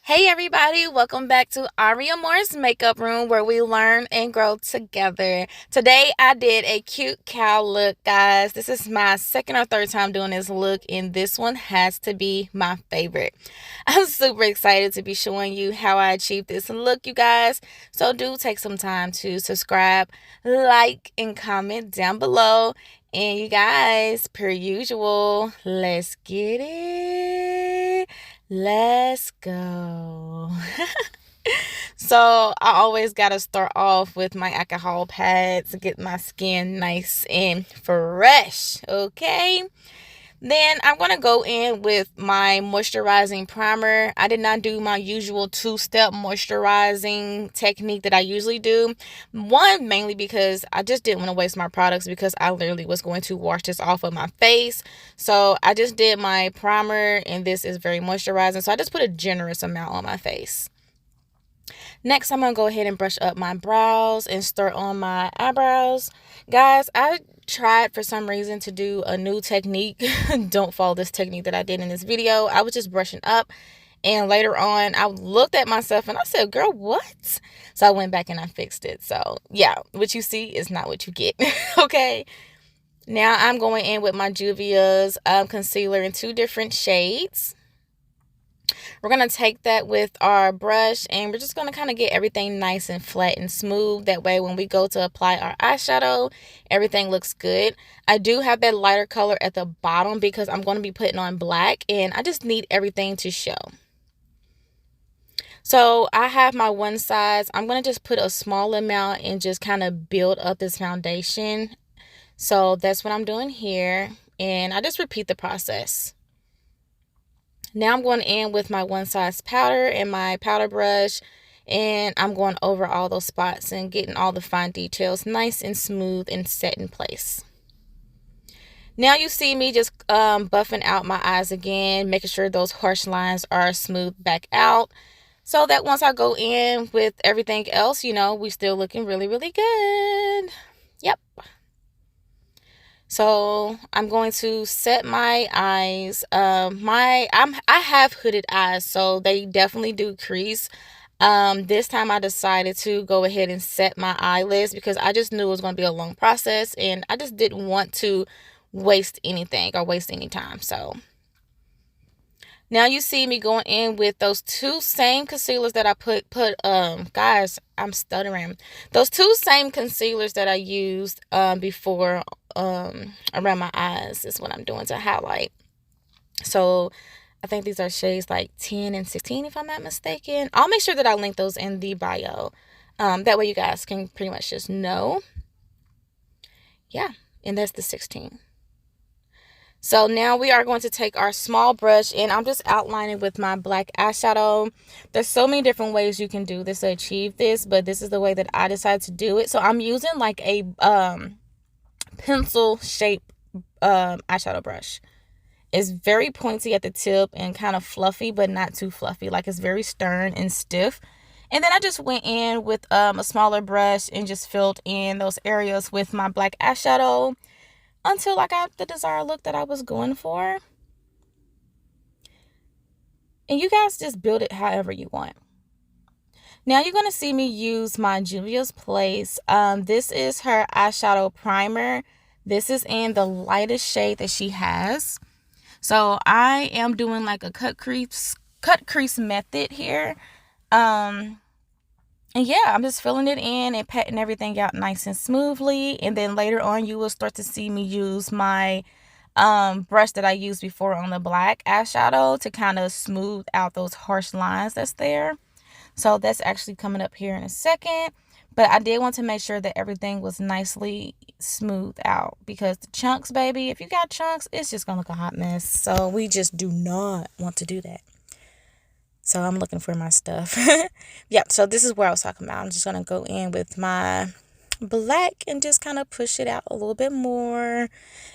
Hey everybody, welcome back to Aria Moore's makeup room where we learn and grow together. Today I did a cute cow look, guys. This is my second or third time doing this look and this one has to be my favorite. I'm super excited to be showing you how I achieved this look, you guys. So do take some time to subscribe, like, and comment down below. And you guys, per usual, let's get it. Let's go. So I always got to start off with my alcohol pads to get my skin nice and fresh. Okay. Then I'm going to go in with my moisturizing primer. I did not do my usual two-step moisturizing technique that I usually do. One, mainly because I just didn't want to waste my products because I literally was going to wash this off of my face. So I just did my primer and this is very moisturizing. So I just put a generous amount on my face. Next, I'm going to go ahead and brush up my brows and start on my eyebrows. Guys, I tried for some reason to do a new technique. Don't follow this technique that I did in this video. I was just brushing up and later on I looked at myself and I said, girl, what? So I went back and I fixed it. So yeah, what you see is not what you get. Okay. Now I'm going in with my Juvia's concealer in two different shades. We're going to take that with our brush and we're just going to kind of get everything nice and flat and smooth. That way when we go to apply our eyeshadow, everything looks good. I do have that lighter color at the bottom because I'm going to be putting on black and I just need everything to show. So I have my one size. I'm going to just put a small amount and just kind of build up this foundation. So that's what I'm doing here. And I just repeat the process. Now I'm going in with my one size powder and my powder brush and I'm going over all those spots and getting all the fine details nice and smooth and set in place. Now you see me just buffing out my eyes again, making sure those harsh lines are smoothed back out so that once I go in with everything else, you know, we still looking really, really good. Yep. So I'm going to set my eyes. I have hooded eyes, so they definitely do crease. This time I decided to go ahead and set my eyelids because I just knew it was going to be a long process and I just didn't want to waste anything or waste any time. So now you see me going in with those two same concealers that I guys, I'm stuttering. Those two same concealers that I used before around my eyes is what I'm doing to highlight. So I think these are shades like 10 and 16 if I'm not mistaken. I'll make sure that I link those in the bio. That way you guys can pretty much just know. Yeah, and that's the 16. So now we are going to take our small brush and I'm just outlining with my black eyeshadow. There's so many different ways you can do this to achieve this, but this is the way that I decided to do it. So I'm using like a pencil shape eyeshadow brush. It's very pointy at the tip and kind of fluffy, but not too fluffy. Like it's very stern and stiff. And then I just went in with a smaller brush and just filled in those areas with my black eyeshadow until I got the desired look that I was going for. And you guys just build it however you want. Now you're going to see me use my Juvia's Place. This is her eyeshadow primer. This is in the lightest shade that she has. So I am doing like a cut crease method here. And yeah, I'm just filling it in and patting everything out nice and smoothly. And then later on, you will start to see me use my brush that I used before on the black eyeshadow to kind of smooth out those harsh lines that's there. So that's actually coming up here in a second. But I did want to make sure that everything was nicely smoothed out because the chunks, baby, if you got chunks, it's just going to look a hot mess. So we just do not want to do that. So I'm looking for my stuff. Yeah, so this is where I was talking about. I'm just going to go in with my black and just kind of push it out a little bit more.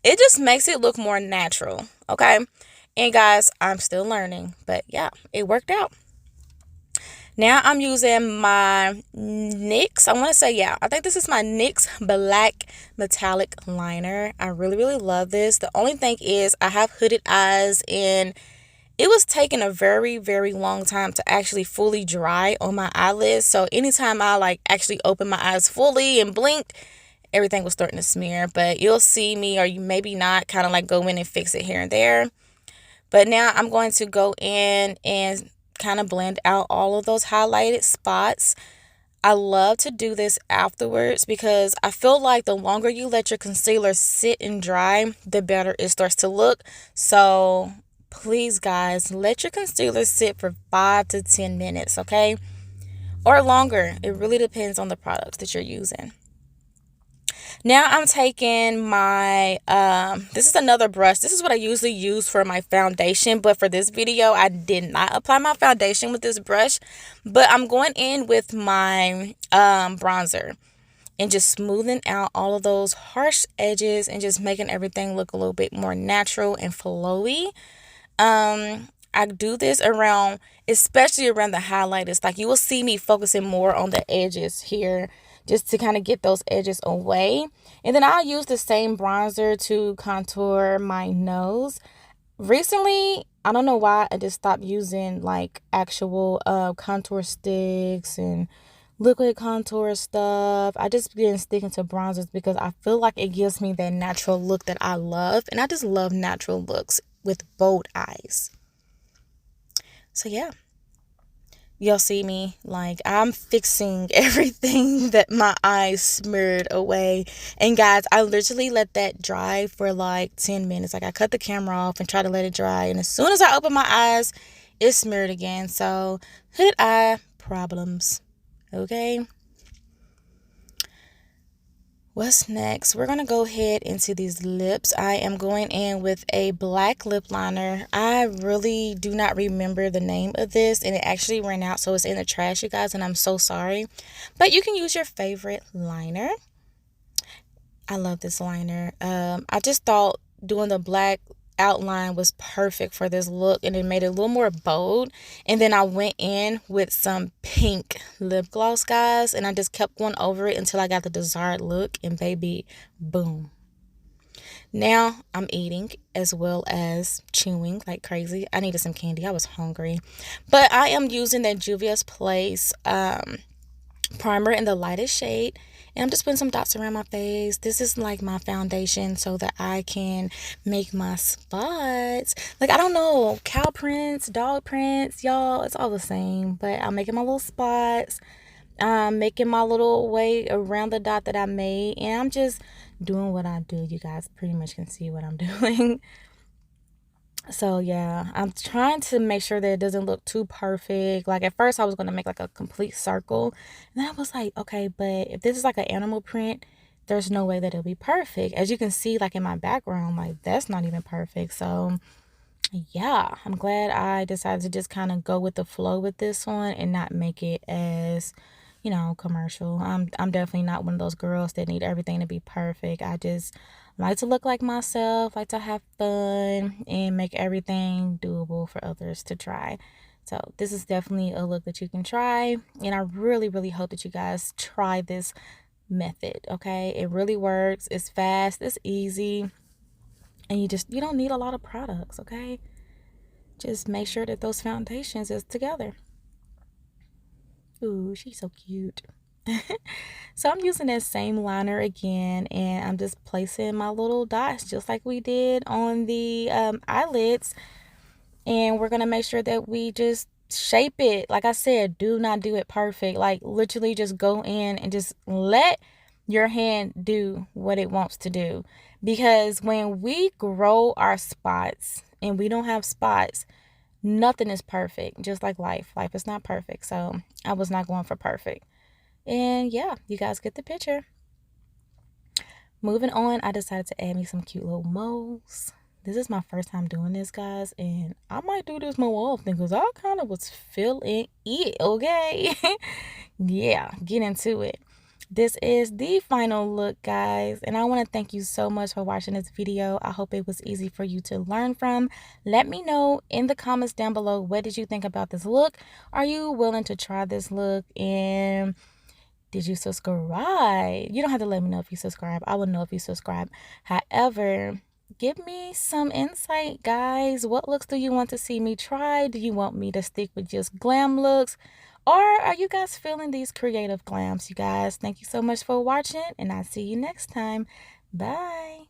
It just makes it look more natural, okay? And guys, I'm still learning, but yeah, it worked out. Now I'm using my NYX. I want to say, yeah, I think this is my NYX Black Metallic Liner. I really, really love this. The only thing is I have hooded eyes and it was taking a very, very long time to actually fully dry on my eyelids. So anytime I like actually open my eyes fully and blink, everything was starting to smear. But you'll see me, or you maybe not, kind of like go in and fix it here and there. But now I'm going to go in and kind of blend out all of those highlighted spots. I love to do this afterwards because I feel like the longer you let your concealer sit and dry, the better it starts to look. So please, guys, let your concealer sit for 5 to 10 minutes, okay? Or longer. It really depends on the products that you're using. Now I'm taking my, this is another brush. This is what I usually use for my foundation, but for this video, I did not apply my foundation with this brush. But I'm going in with my bronzer and just smoothing out all of those harsh edges and just making everything look a little bit more natural and flowy. I do this around, especially around the highlighters. Like, you will see me focusing more on the edges here just to kind of get those edges away. And then I'll use the same bronzer to contour my nose. Recently, I don't know why, I just stopped using like actual contour sticks and liquid contour stuff. I just been sticking to bronzers because I feel like it gives me that natural look that I love. And I just love natural looks with bold eyes. So yeah, you'll see me like I'm fixing everything that my eyes smeared away. And guys, I literally let that dry for like 10 minutes. Like, I cut the camera off and try to let it dry, and as soon as I open my eyes, it's smeared again. So hooded eye problems, okay? What's next? We're going to go ahead into these lips. I am going in with a black lip liner. I really do not remember the name of this, and it actually ran out, so it's in the trash, you guys, and I'm so sorry. But you can use your favorite liner. I love this liner. I just thought doing the black outline was perfect for this look, and it made it a little more bold. And then I went in with some pink lip gloss, guys, and I just kept going over it until I got the desired look, and baby, boom. Now I'm eating as well as chewing like crazy. I needed some candy. I was hungry. But I am using that Juvia's Place primer in the lightest shade, and I'm just putting some dots around my face. This is like my foundation so that I can make my spots. Like, I don't know, cow prints, dog prints, y'all, it's all the same. But I'm making my little spots. I'm making my little way around the dot that I made, and I'm just doing what I do. You guys pretty much can see what I'm doing. So yeah, I'm trying to make sure that it doesn't look too perfect. Like, at first I was going to make like a complete circle, and then I was like, okay, but if this is like an animal print, there's no way that it'll be perfect. As you can see, like in my background, like that's not even perfect. So yeah, I'm glad I decided to just kind of go with the flow with this one and not make it as, you know, commercial. I'm definitely not one of those girls that need everything to be perfect. I just like to look like myself, like to have fun, and make everything doable for others to try. So this is definitely a look that you can try, and I really, really hope that you guys try this method, okay? It really works. It's fast, it's easy, and you don't need a lot of products, okay? Just make sure that those foundations is together. Ooh, she's so cute. So I'm using that same liner again, and I'm just placing my little dots just like we did on the eyelids. And we're going to make sure that we just shape it. Like I said, do not do it perfect. Like, literally just go in and just let your hand do what it wants to do. Because when we grow our spots and we don't have spots, nothing is perfect. Just like life. Life is not perfect. So I was not going for perfect. And yeah, you guys get the picture. Moving on, I decided to add me some cute little moles. This is my first time doing this, guys, and I might do this more often because I kind of was feeling it, okay? Yeah, get into it. This is the final look, guys, and I want to thank you so much for watching this video. I hope it was easy for you to learn from. Let me know in the comments down below, what did you think about this look? Are you willing to try this look? And did you subscribe? You don't have to let me know if you subscribe. I will know if you subscribe. However, give me some insight, guys. What looks do you want to see me try? Do you want me to stick with just glam looks? Or are you guys feeling these creative glams, you guys? Thank you so much for watching, and I'll see you next time. Bye.